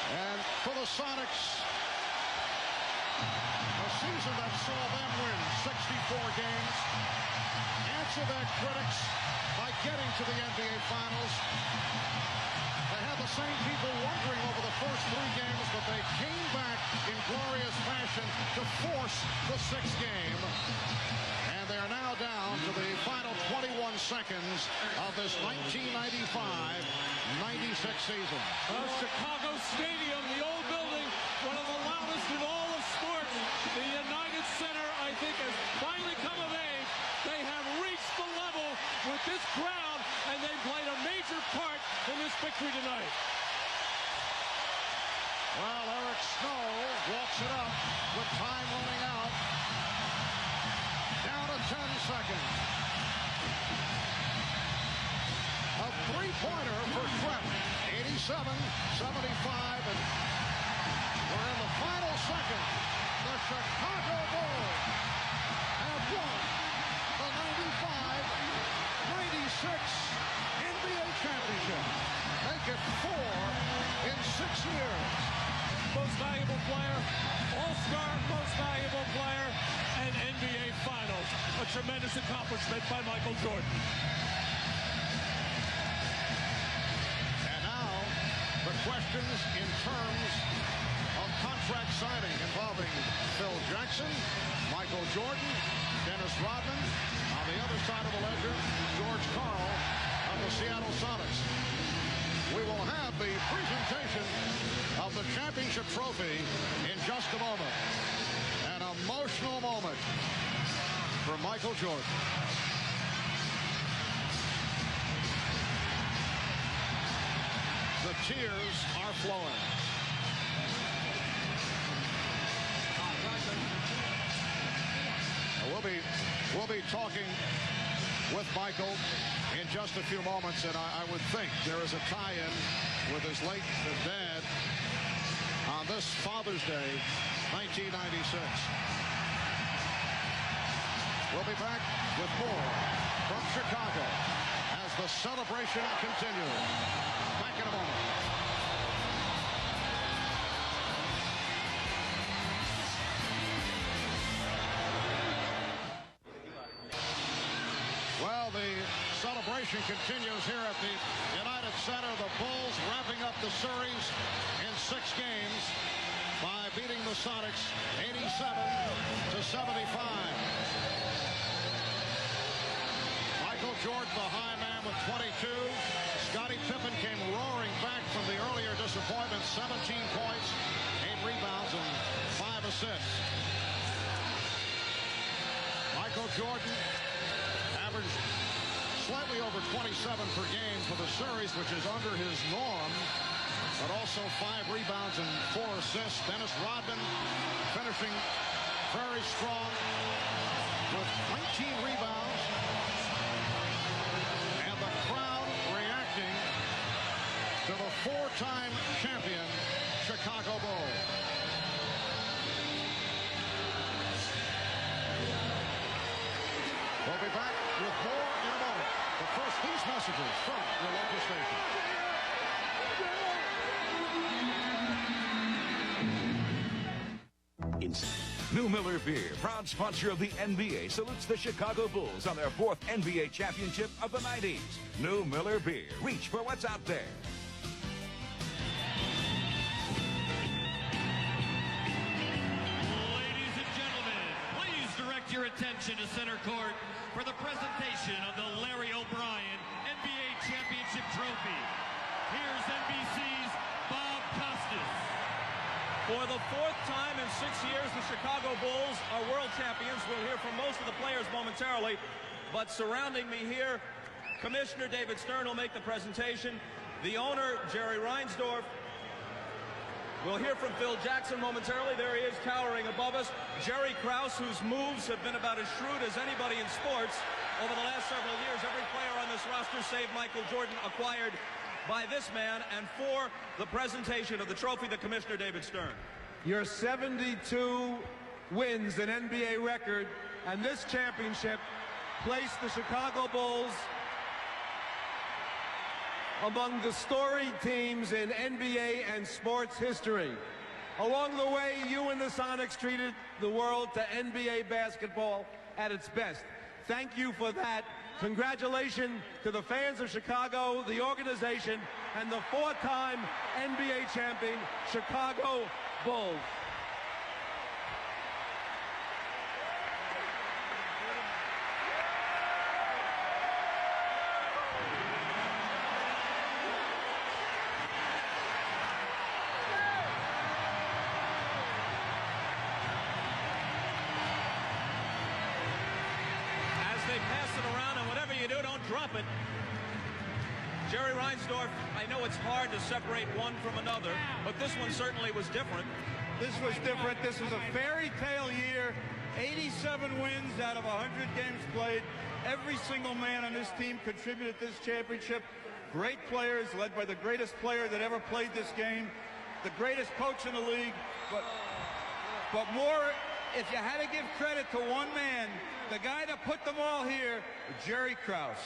And for the Sonics, a season that saw them win 64 games, answer their critics by getting to the NBA Finals. They had the same people wondering over the first 3 games, but they came back in glorious fashion to force the 6th game. And they are now down to the final 21 seconds of this 1995-96 season. Chicago Stadium, the old building, one of the loudest in all of sports. The United Center, I think, has finally come of age. They have reached the level with this crowd, and they played a major part in this victory tonight. Well, Eric Snow walks it up with time running out. Down to 10 seconds. A 3-pointer for Trent. 87-75, and we're in the final second. The Chicago Bulls have won the 95-96 NBA championship. Make it 4 in 6 years. Most valuable player, all-star, most valuable player, and NBA Finals. A tremendous accomplishment by Michael Jordan. And now, the questions in terms of contract signing involving Phil Jackson, Michael Jordan, Dennis Rodman. On the other side of the ledger, George Karl of the Seattle Sonics. We will have the presentation of the championship trophy in just a moment. An emotional moment for Michael Jordan. The tears are flowing. We'll be talking with Michael in just a few moments, and I would think there is a tie-in with his late dad on this Father's Day, 1996. We'll be back with more from Chicago as the celebration continues. Back in a moment. Well, the celebration continues here at the United Center. The Bulls wrapping up the series in 6 games by beating the Sonics 87-75. Michael Jordan, the high man, with 22. Scottie Pippen came roaring back from the earlier disappointment. 17 points, 8 rebounds, and 5 assists. Michael Jordan averaged slightly over 27 per game for the series, which is under his norm, but also 5 rebounds and 4 assists. Dennis Rodman finishing very strong with 19 rebounds. And the crowd reacting to the 4-time champion Chicago Bulls. We'll be back with more in a moment. But first, these messages from your local station. New Miller Beer, proud sponsor of the NBA, salutes the Chicago Bulls on their 4th NBA championship of the 90s. New Miller Beer. Reach for what's out there. Ladies and gentlemen, please direct your attention to center court for the presentation of the Larry O'Brien NBA Championship Trophy. Here's NBC's Bob Costas. For the 4th time in 6 years, the Chicago Bulls are world champions. We'll hear from most of the players momentarily, but surrounding me here, Commissioner David Stern will make the presentation. The owner, Jerry Reinsdorf. We'll hear from Phil Jackson momentarily. There he is, towering above us. Jerry Krause, whose moves have been about as shrewd as anybody in sports over the last several years. Every player on this roster, save Michael Jordan, acquired by this man. And for the presentation of the trophy, the Commissioner, David Stern. Your 72 wins, an NBA record, and this championship placed the Chicago Bulls among the storied teams in NBA and sports history. Along the way, you and the Sonics treated the world to NBA basketball at its best. Thank you for that. Congratulations to the fans of Chicago, the organization, and the 4-time NBA champion, Chicago Bulls. Drop it. Jerry Reinsdorf, I know it's hard to separate one from another, but this one certainly was different. This was different. This was a fairy tale year. 87 wins out of 100 games played. Every single man on this team contributed to this championship. Great players, led by the greatest player that ever played this game, the greatest coach in the league. But more, if you had to give credit to one man, the guy that put them all here, Jerry Krause.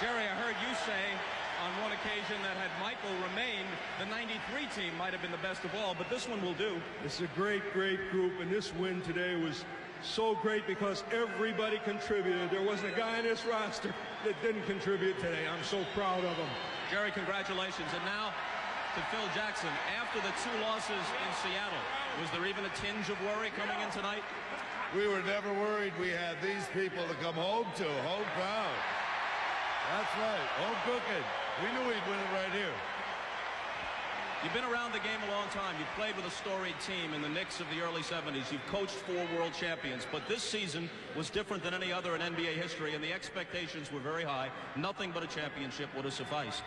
Jerry, I heard you say on one occasion that had Michael remained, the 93 team might have been the best of all, but this one will do. It's a great, great group, and this win today was so great because everybody contributed. There wasn't a guy in this roster that didn't contribute today. I'm so proud of them. Jerry, congratulations. And now to Phil Jackson. After the 2 losses in Seattle, was there even a tinge of worry coming in tonight? We were never worried. We had these people to come home to, home crowd. That's right, home cooking. We knew we'd win it right here. You've been around the game a long time. You've played with a storied team in the Knicks of the early 70s. You've coached 4 world champions. But this season was different than any other in NBA history, and the expectations were very high. Nothing but a championship would have sufficed.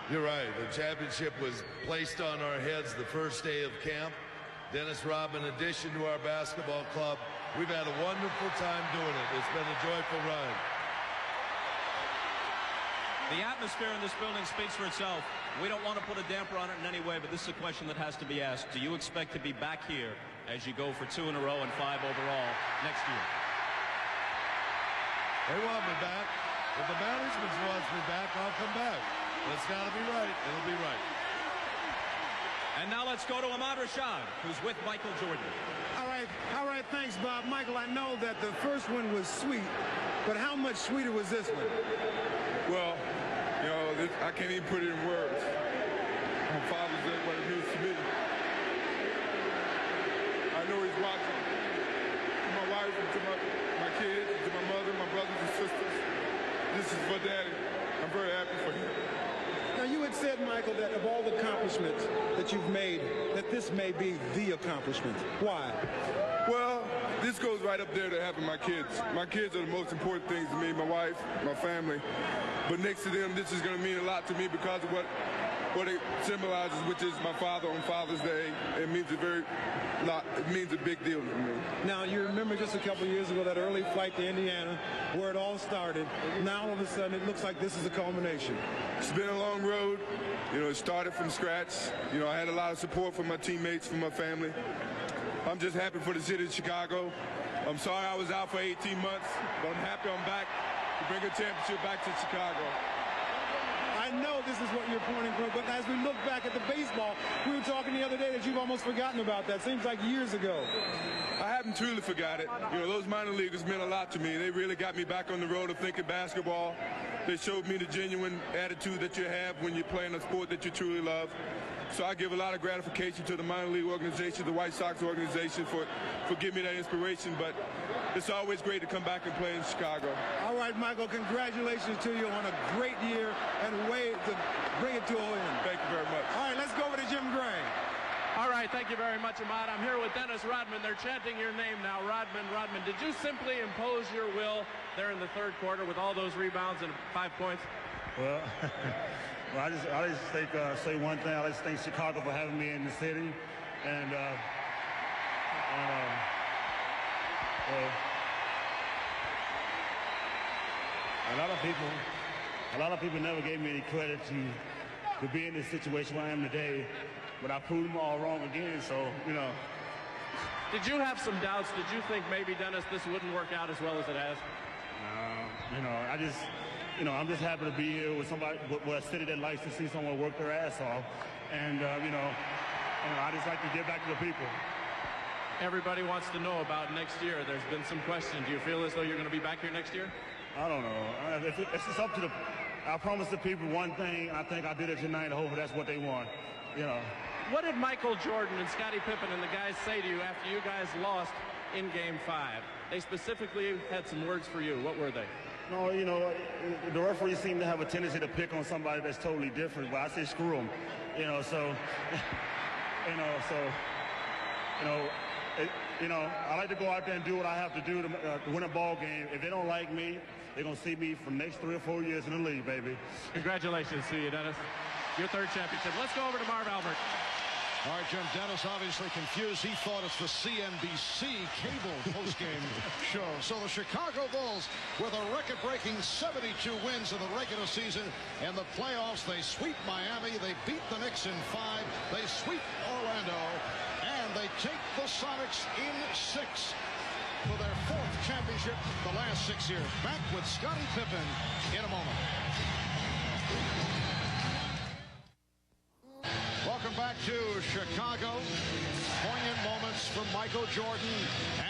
You're right. The championship was placed on our heads the first day of camp. Dennis Rodman, in addition to our basketball club, we've had a wonderful time doing it. It's been a joyful ride. The atmosphere in this building speaks for itself. We don't want to put a damper on it in any way, but this is a question that has to be asked. Do you expect to be back here as you go for 2 in a row and 5 overall next year? They want me back. If the management wants me back, I'll come back. But it's got to be right. It'll be right. And now let's go to Ahmad Rashad, who's with Michael Jordan. All right, thanks, Bob. Michael, I know that the first one was sweet, but how much sweeter was this one? Well, you know, I can't even put it in words. My Father's Day, what it means to me. I know he's watching. To my wife and to my kids, and to my mother, my brothers and sisters. This is for Daddy. I'm very happy for him. Now, you had said, Michael, that of all the accomplishments that you've made, that this may be the accomplishment. Why? Well, this goes right up there to having my kids. My kids are the most important things to me, my wife, my family. But next to them, this is going to mean a lot to me because of what it symbolizes, which is my father on Father's Day. It means it means a big deal to me. Now, you remember just a couple of years ago that early flight to Indiana where it all started. Now, all of a sudden, it looks like this is a culmination. It's been a long road. You know, it started from scratch. You know, I had a lot of support from my teammates, from my family. I'm just happy for the city of Chicago. I'm sorry I was out for 18 months, but I'm happy I'm back to bring a championship back to Chicago. I know this is what you're pointing for, but as we look back at the baseball, we were talking the other day that you've almost forgotten about that. Seems like years ago. I haven't truly forgot it. You know, those minor leaguers meant a lot to me. They really got me back on the road of thinking basketball. They showed me the genuine attitude that you have when you're playing a sport that you truly love. So I give a lot of gratification to the minor league organization, the White Sox organization, for giving me that inspiration. But it's always great to come back and play in Chicago. All right, Michael, congratulations to you on a great year and a way to bring it to an end. Thank you very much. All right, let's go over to Jim Gray. All right, thank you very much, Ahmad. I'm here with Dennis Rodman. They're chanting your name now. Rodman, did you simply impose your will there in the third quarter with all those rebounds and 5 points? Well, I just think, say one thing. I just thank Chicago for having me in the city. And a lot of people never gave me any credit to be in this situation where I am today. But I proved them all wrong again, so, you know. Did you have some doubts? Did you think maybe, Dennis, this wouldn't work out as well as it has? You know, I'm just happy to be here with somebody, with a city that likes to see someone work their ass off. And, you know, I just like to give back to the people. Everybody wants to know about next year. There's been some questions. Do you feel as though you're going to be back here next year? I don't know. It's just up to the... I promised the people one thing. I think I did it tonight. I hope that's what they want, you know. What did Michael Jordan and Scottie Pippen and the guys say to you after you guys lost in Game 5? They specifically had some words for you. What were they? No, you know, the referees seem to have a tendency to pick on somebody that's totally different, but I say screw them. You know, so, I like to go out there and do what I have to do to win a ball game. If they don't like me, they're going to see me for the next 3 or 4 years in the league, baby. Congratulations to you, Dennis. Your third championship. Let's go over to Marv Albert. All right, Jim, Dennis obviously confused. He thought it's the CNBC cable postgame show. So the Chicago Bulls, with a record-breaking 72 wins in the regular season. In the playoffs, they sweep Miami. They beat the Knicks in 5. They sweep Orlando. And they take the Sonics in 6 for their 4th championship the last 6 years. Back with Scottie Pippen in a moment. Welcome back to Chicago. Poignant moments from Michael Jordan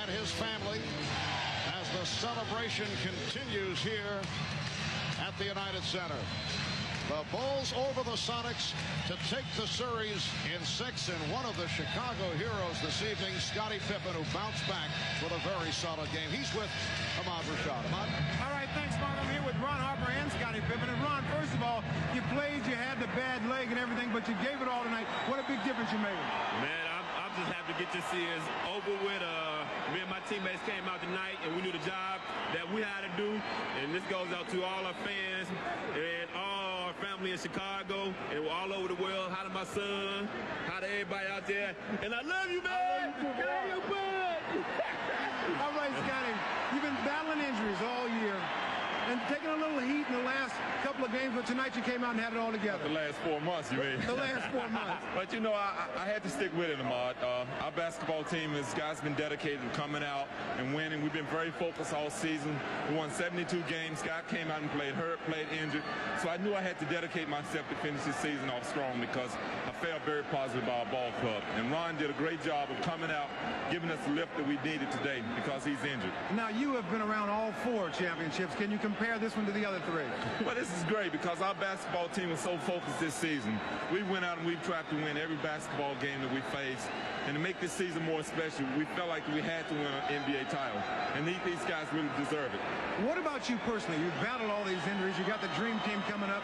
and his family as the celebration continues here at the United Center. The Bulls over the Sonics to take the series in 6, and one of the Chicago heroes this evening, Scottie Pippen, who bounced back with a very solid game. He's with Ahmad Rashad. Ahmad? All right, thanks, Mark. I'm here with Ron Harper and Scottie Pippen. And Ron, first of all, you played, you had the bad leg and everything, but you gave it all tonight. What a big difference you made. Man, I'm just happy to get to see it's over with. Me and my teammates came out tonight, and we knew the job that we had to do. And this goes out to all our fans and all our family in Chicago and all over the world. Hi to my son. Hi to everybody out there. And I love you, man. All right, Scottie, you've been battling injuries all year. and taking a little heat in the last couple of games, but tonight you came out and had it all together. The last 4 months, you mean? The last 4 months. But, you know, I had to stick with it, Ahmad. Our basketball team has guys been dedicated to coming out and winning. We've been very focused all season. We won 72 games. Scott came out and played hurt, played injured. So I knew I had to dedicate myself to finish this season off strong because I felt very positive about our ball club. And Ron did a great job of coming out, giving us the lift that we needed today because he's injured. Now, you have been around all 4 championships. Can you compare this one to the other 3? Well, this is great because our basketball team was so focused this season. We went out and we tried to win every basketball game that we faced. And to make this season more special, we felt like we had to win an NBA title. And these guys really deserve it. What about you personally? You've battled all these injuries. You got the dream team coming up.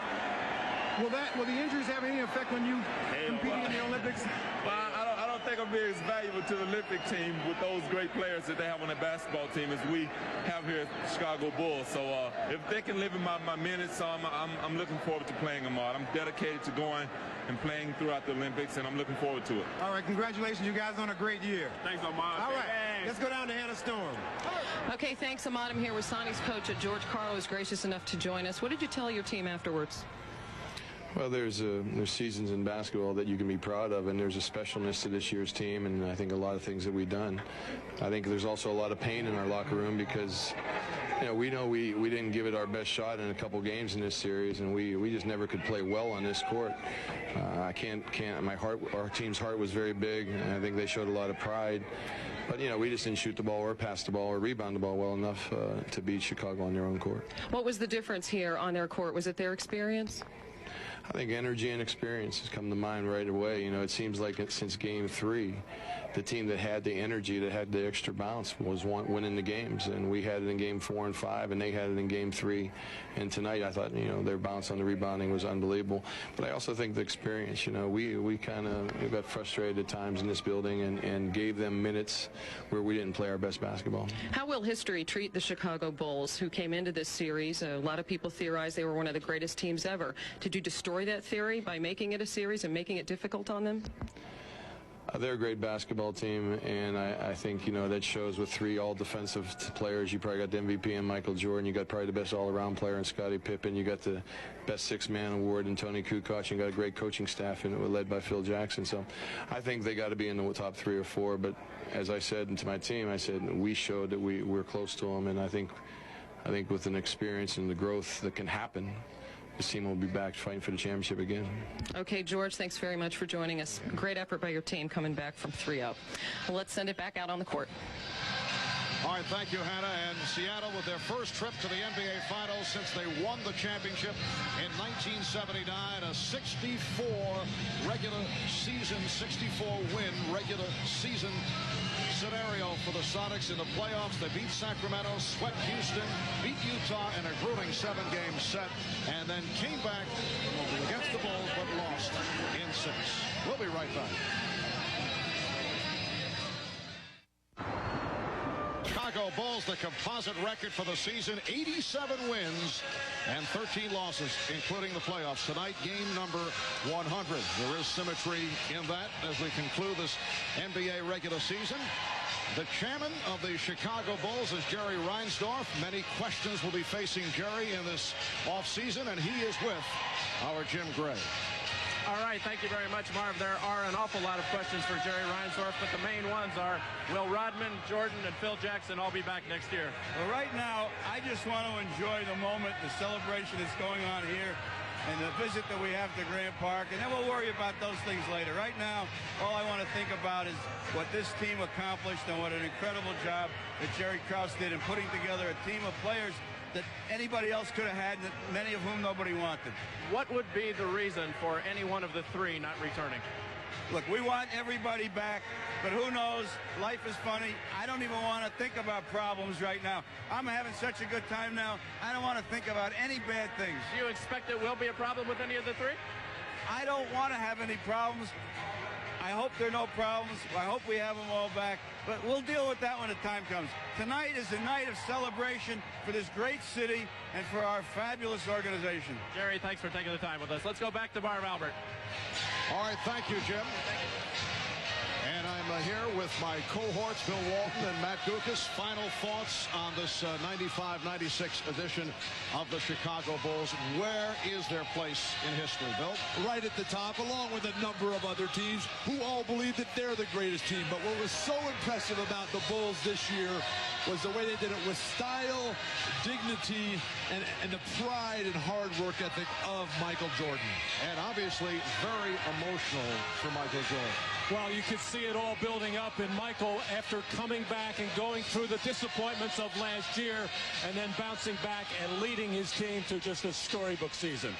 Will the injuries have any effect when you competing in the Olympics? Well, I don't think I'll be as valuable to the Olympic team with those great players that they have on their basketball team as we have here at the Chicago Bulls. So if they can live in my minutes, I'm looking forward to playing them all. I'm dedicated to going and playing throughout the Olympics, and I'm looking forward to it. All right, congratulations, you guys, on a great year. Thanks, Ahmad. All right, let's go down to Hannah Storm. Okay, thanks, Ahmad. I'm here with Sonics coach George Carlo, was gracious enough to join us. What did you tell your team afterwards? Well, there's seasons in basketball that you can be proud of, and there's a specialness to this year's team, and I think a lot of things that we've done. I think there's also a lot of pain in our locker room because, you know we didn't give it our best shot in a couple games in this series, and we just never could play well on this court. Our team's heart was very big, and I think they showed a lot of pride. But, you know, we just didn't shoot the ball or pass the ball or rebound the ball well enough to beat Chicago on their own court. What was the difference here on their court? Was it their experience? I think energy and experience has come to mind right away. You know, it seems like since Game 3, the team that had the energy, that had the extra bounce, was winning the games. And we had it in Game 4 and 5, and they had it in Game 3. And tonight, I thought, you know, their bounce on the rebounding was unbelievable. But I also think the experience, you know, we kind of got frustrated at times in this building and gave them minutes where we didn't play our best basketball. How will history treat the Chicago Bulls, who came into this series? A lot of people theorize they were one of the greatest teams ever. Did you destroy that theory by making it a series and making it difficult on them? They're a great basketball team, and I think, you know, that shows with 3 all-defensive players. You probably got the MVP in Michael Jordan. You got probably the best all-around player in Scottie Pippen. You got the best 6-man award in Tony Kukoc. You got a great coaching staff led by Phil Jackson. So I think they got to be in the top 3 or 4. But as I said to my team, I said we showed that we're close to them, and I think with an experience and the growth that can happen, this team will be back fighting for the championship again. Okay, George, thanks very much for joining us. Great effort by your team coming back from 3-up. Well, let's send it back out on the court. All right, thank you, Hannah. And Seattle with their first trip to the NBA Finals since they won the championship in 1979, a 64 regular season, 64-win regular season scenario for the Sonics in the playoffs. They beat Sacramento, swept Houston, beat Utah in a grueling 7-game set, and then came back against the Bulls but lost in 6. We'll be right back. Chicago Bulls, the composite record for the season, 87 wins and 13 losses, including the playoffs. Tonight, game number 100. There is symmetry in that as we conclude this NBA regular season. The chairman of the Chicago Bulls is Jerry Reinsdorf. Many questions will be facing Jerry in this offseason, and he is with our Jim Gray. All right, thank you very much, Marv. There are an awful lot of questions for Jerry Reinsdorf, but the main ones are, will Rodman, Jordan, and Phil Jackson all be back next year? Well, right now, I just want to enjoy the moment, the celebration that's going on here, and the visit that we have to Grant Park, and then we'll worry about those things later. Right now, all I want to think about is what this team accomplished and what an incredible job that Jerry Krause did in putting together a team of players that anybody else could have had, many of whom nobody wanted. What would be the reason for any one of the 3 not returning? Look, we want everybody back, but who knows? Life is funny. I don't even want to think about problems right now. I'm having such a good time now, I don't want to think about any bad things. Do you expect it will be a problem with any of the 3? I don't want to have any problems. I hope there are no problems. I hope we have them all back. But we'll deal with that when the time comes. Tonight is a night of celebration for this great city and for our fabulous organization. Jerry, thanks for taking the time with us. Let's go back to Marv Albert. All right, thank you, Jim. And I'm I'm here with my cohorts, Bill Walton and Matt Dukas. Final thoughts on this 95-96 edition of the Chicago Bulls. Where is their place in history, Bill? Right at the top, along with a number of other teams who all believe that they're the greatest team. But what was so impressive about the Bulls this year was the way they did it with style, dignity, and the pride and hard work ethic of Michael Jordan. And obviously very emotional for Michael Jordan. Well, you could see it all building up in Michael after coming back and going through the disappointments of last year and then bouncing back and leading his team to just a storybook season.